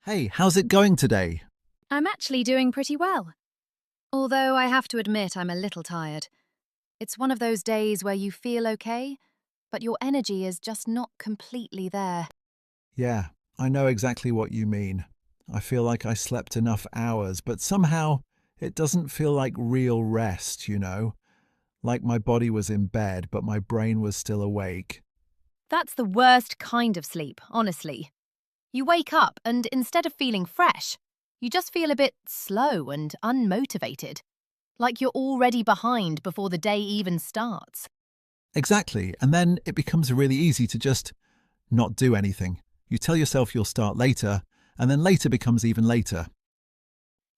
Hey, how's it going today? I'm actually doing pretty well. Although I have to admit I'm a little tired. It's one of those days where you feel okay, but your energy is just not completely there. Yeah, I know exactly what you mean. I feel like I slept enough hours, but somehow it doesn't feel like real rest. Like my body was in bed, but my brain was still awake. That's the worst kind of sleep, honestly. You wake up and instead of feeling fresh, you just feel a bit slow and unmotivated, like you're already behind before the day even starts. Exactly, and then it becomes really easy to just not do anything. You tell yourself you'll start later, and then later becomes even later.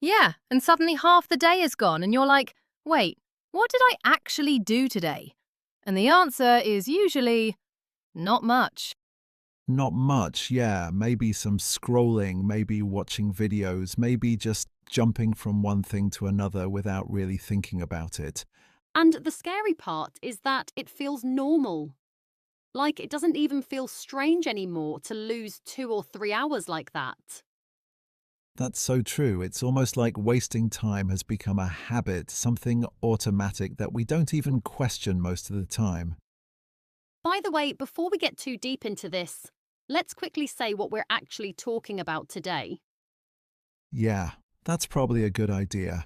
Yeah, and suddenly half the day is gone, and you're like, wait, what did I actually do today? And the answer is usually not much. Not much, yeah. Maybe some scrolling, maybe watching videos, maybe just jumping from one thing to another without really thinking about it. And the scary part is that it feels normal. Like it doesn't even feel strange anymore to lose 2 or 3 hours like that. That's so true. It's almost like wasting time has become a habit, something automatic that we don't even question most of the time. By the way, before we get too deep into this, let's quickly say what we're actually talking about today. Yeah, that's probably a good idea.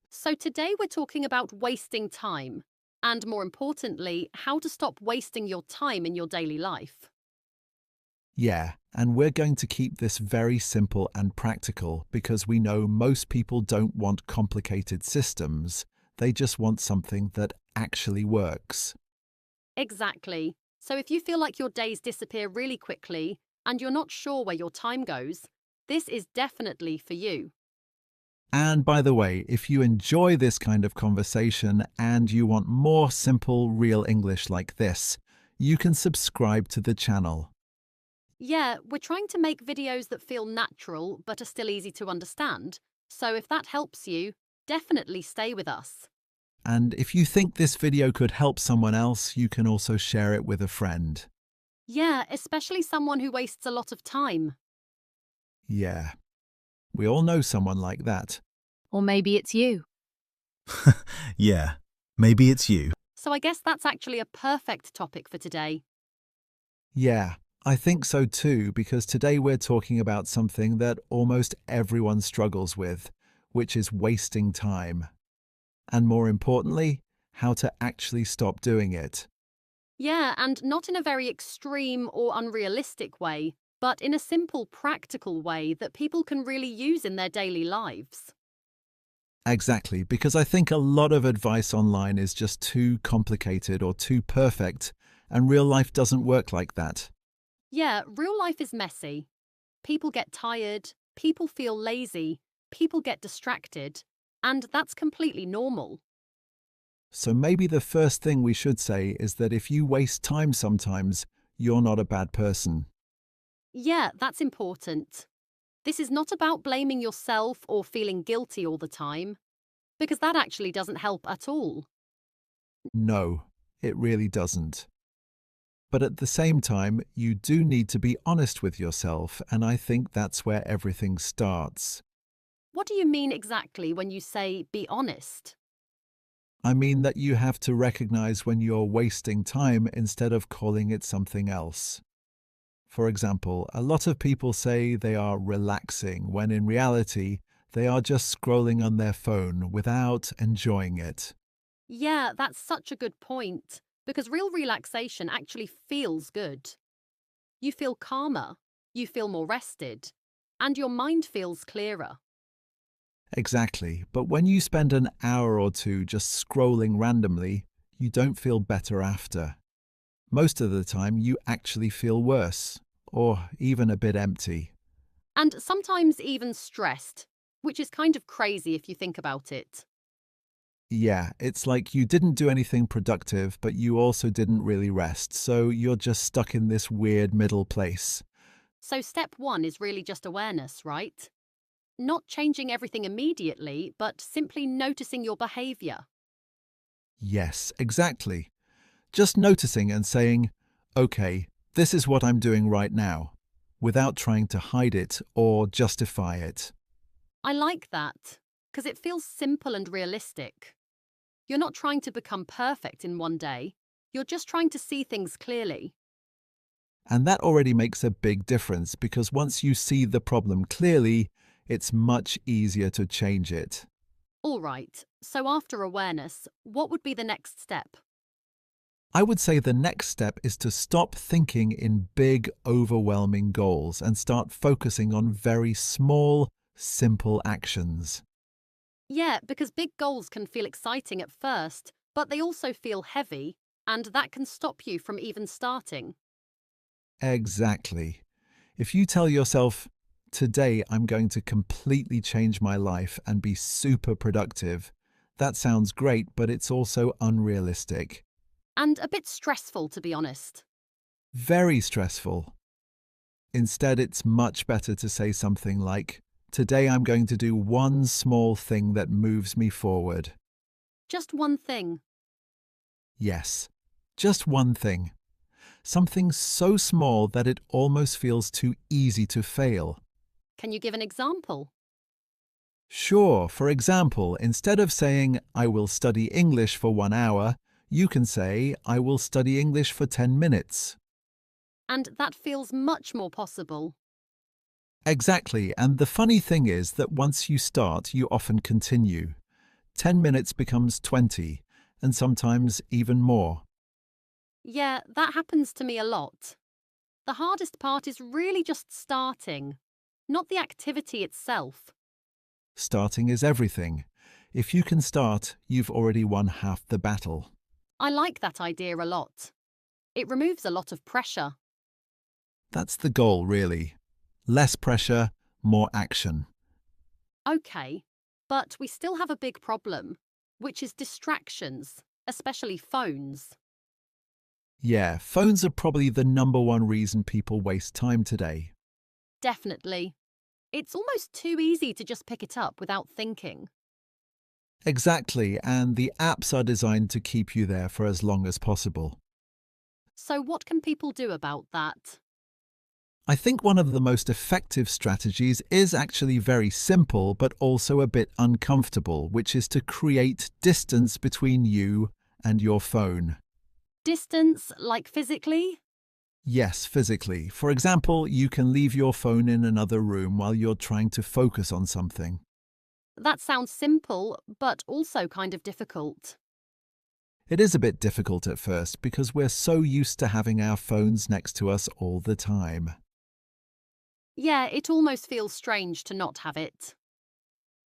So, today we're talking about wasting time, and more importantly, how to stop wasting your time in your daily life. Yeah, and we're going to keep this very simple and practical because we know most people don't want complicated systems. They just want something that actually works. Exactly. So, if you feel like your days disappear really quickly and you're not sure where your time goes, this is definitely for you. And by the way, if you enjoy this kind of conversation and you want more simple, real English like this, you can subscribe to the channel. Yeah, we're trying to make videos that feel natural but are still easy to understand. So, if that helps you, definitely stay with us. And if you think this video could help someone else, you can also share it with a friend. Yeah, especially someone who wastes a lot of time. Yeah, we all know someone like that. Or maybe it's you. Yeah, maybe it's you. So, I guess that's actually a perfect topic for today. Yeah, I think so too, because today we're talking about something that almost everyone struggles with, which is wasting time. And more importantly, how to actually stop doing it. Yeah, and not in a very extreme or unrealistic way, but in a simple, practical way that people can really use in their daily lives. Exactly, because I think a lot of advice online is just too complicated or too perfect, and real life doesn't work like that. Yeah, real life is messy. People get tired, people feel lazy, people get distracted, and that's completely normal. So maybe the first thing we should say is that if you waste time sometimes, you're not a bad person. Yeah, that's important. This is not about blaming yourself or feeling guilty all the time, because that actually doesn't help at all. No, it really doesn't. But at the same time, you do need to be honest with yourself, and I think that's where everything starts. What do you mean exactly when you say be honest? I mean that you have to recognize when you're wasting time instead of calling it something else. For example, a lot of people say they are relaxing when in reality, they are just scrolling on their phone without enjoying it. Yeah, that's such a good point, because real relaxation actually feels good. You feel calmer, you feel more rested, and your mind feels clearer. Exactly, but when you spend an hour or two just scrolling randomly, you don't feel better after. Most of the time, you actually feel worse, or even a bit empty. And sometimes even stressed, which is kind of crazy if you think about it. Yeah, it's like you didn't do anything productive, but you also didn't really rest, so you're just stuck in this weird middle place. So, step one is really just awareness, right? Not changing everything immediately, but simply noticing your behaviour. Yes, exactly. Just noticing and saying, okay, this is what I'm doing right now. without trying to hide it or justify it. I like that because it feels simple and realistic. You're not trying to become perfect in one day, you're just trying to see things clearly. And that already makes a big difference because once you see the problem clearly, it's much easier to change it. All right, so after awareness, what would be the next step? I would say the next step is to stop thinking in big, overwhelming goals and start focusing on very small, simple actions. Yeah, because big goals can feel exciting at first, but they also feel heavy, and that can stop you from even starting. Exactly. If you tell yourself, today I'm going to completely change my life and be super productive, that sounds great, but it's also unrealistic. And a bit stressful, to be honest. Very stressful. Instead, it's much better to say something like, today I'm going to do one small thing that moves me forward. Just one thing. Yes, just one thing. Something so small that it almost feels too easy to fail. Can you give an example? Sure, for example, instead of saying, I will study English for 1 hour, you can say, I will study English for 10 minutes. And that feels much more possible. Exactly, and the funny thing is that once you start, you often continue. 10 minutes becomes 20, and sometimes even more. Yeah, that happens to me a lot. The hardest part is really just starting, not the activity itself. Starting is everything. If you can start, you've already won half the battle. I like that idea a lot. It removes a lot of pressure. That's the goal, really. Less pressure, more action. Okay, but we still have a big problem, which is distractions, especially phones. Yeah, phones are probably the #1 reason people waste time today. Definitely. It's almost too easy to just pick it up without thinking. Exactly, and the apps are designed to keep you there for as long as possible. So, what can people do about that? I think one of the most effective strategies is actually very simple but also a bit uncomfortable, which is to create distance between you and your phone. Distance, like physically? Yes, physically. For example, you can leave your phone in another room while you're trying to focus on something. That sounds simple, but also kind of difficult. It is a bit difficult at first because we're so used to having our phones next to us all the time. Yeah, it almost feels strange to not have it.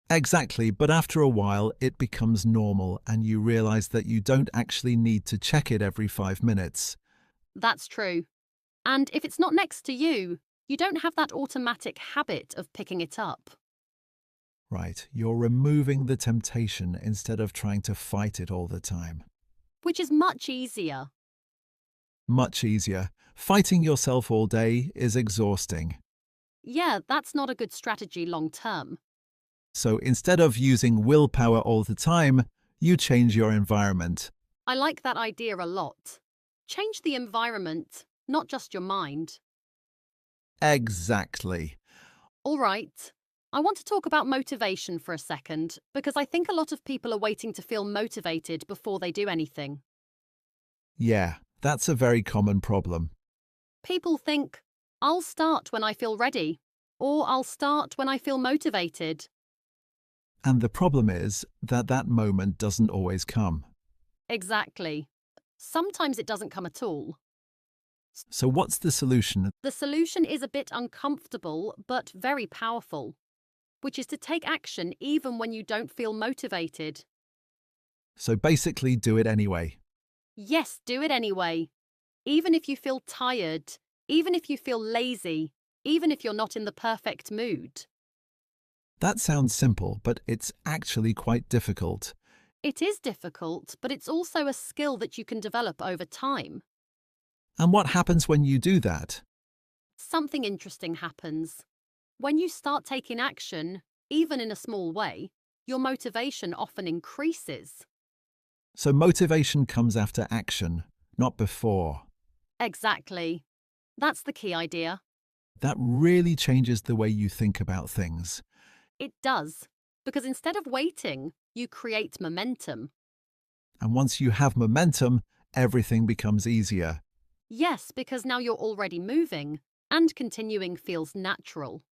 Exactly, but after a while it becomes normal and you realize that you don't actually need to check it every 5 minutes. That's true. And if it's not next to you, you don't have that automatic habit of picking it up. Right, you're removing the temptation instead of trying to fight it all the time. Which is much easier. Much easier. Fighting yourself all day is exhausting. Yeah, that's not a good strategy long term. So instead of using willpower all the time, you change your environment. I like that idea a lot. Change the environment, not just your mind. Exactly. All right. I want to talk about motivation for a second, because I think a lot of people are waiting to feel motivated before they do anything. Yeah, that's a very common problem. People think, I'll start when I feel ready, or I'll start when I feel motivated. And the problem is that that moment doesn't always come. Exactly. Sometimes it doesn't come at all. So what's the solution? The solution is a bit uncomfortable, but very powerful, which is to take action even when you don't feel motivated. So basically do it anyway. Yes, do it anyway. Even if you feel tired, even if you feel lazy, even if you're not in the perfect mood. That sounds simple, but it's actually quite difficult. It is difficult, but it's also a skill that you can develop over time. And what happens when you do that? Something interesting happens. When you start taking action, even in a small way, your motivation often increases. So motivation comes after action, not before. Exactly. That's the key idea. That really changes the way you think about things. It does, because instead of waiting, you create momentum. And once you have momentum, everything becomes easier. Yes, because now you're already moving, and continuing feels natural.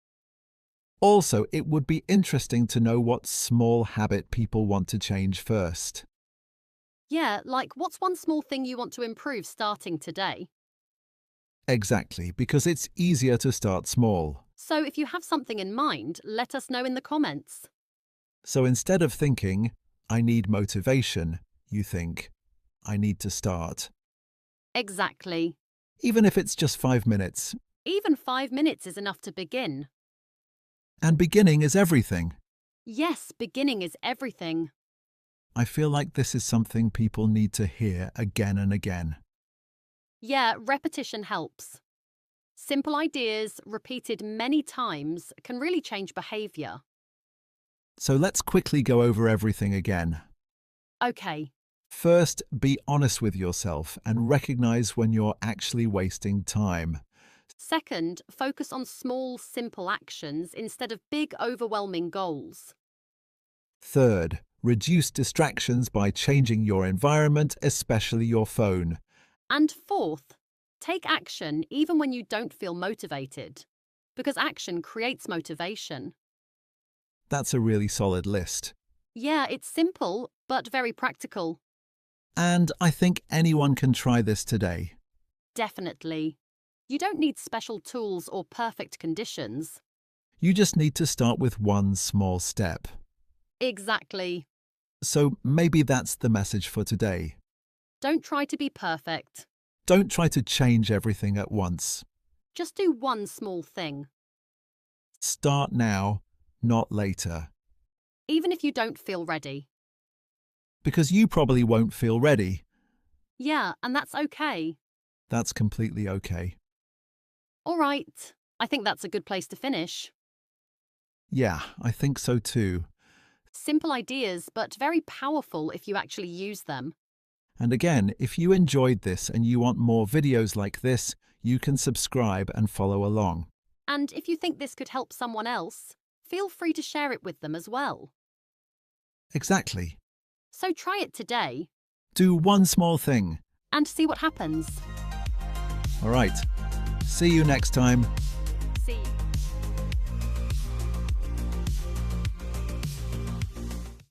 Also, it would be interesting to know what small habit people want to change first. Yeah, like what's one small thing you want to improve starting today? Exactly, because it's easier to start small. So if you have something in mind, let us know in the comments. So instead of thinking, I need motivation, you think, I need to start. Exactly. Even if it's just 5 minutes. Even 5 minutes is enough to begin. And beginning is everything. Yes, beginning is everything. I feel like this is something people need to hear again and again. Yeah, repetition helps. Simple ideas repeated many times can really change behaviour. So let's quickly go over everything again. Okay, First, be honest with yourself and recognize when you're actually wasting time. second, focus on small, simple actions instead of big, overwhelming goals. Third, reduce distractions by changing your environment, especially your phone. And fourth, take action even when you don't feel motivated, because action creates motivation. That's a really solid list. Yeah, it's simple, but very practical. And I think anyone can try this today. Definitely. You don't need special tools or perfect conditions. You just need to start with one small step. Exactly. So maybe that's the message for today. Don't try to be perfect. Don't try to change everything at once. Just do one small thing. Start now, not later. Even if you don't feel ready. Because you probably won't feel ready. Yeah, and that's okay. That's completely okay. All right. I think that's a good place to finish. Yeah, I think so too. Simple ideas, but very powerful if you actually use them. And again, if you enjoyed this and you want more videos like this, you can subscribe and follow along. And if you think this could help someone else, feel free to share it with them as well. Exactly. So try it today Do one small thing. and see what happens. All right. See you next time.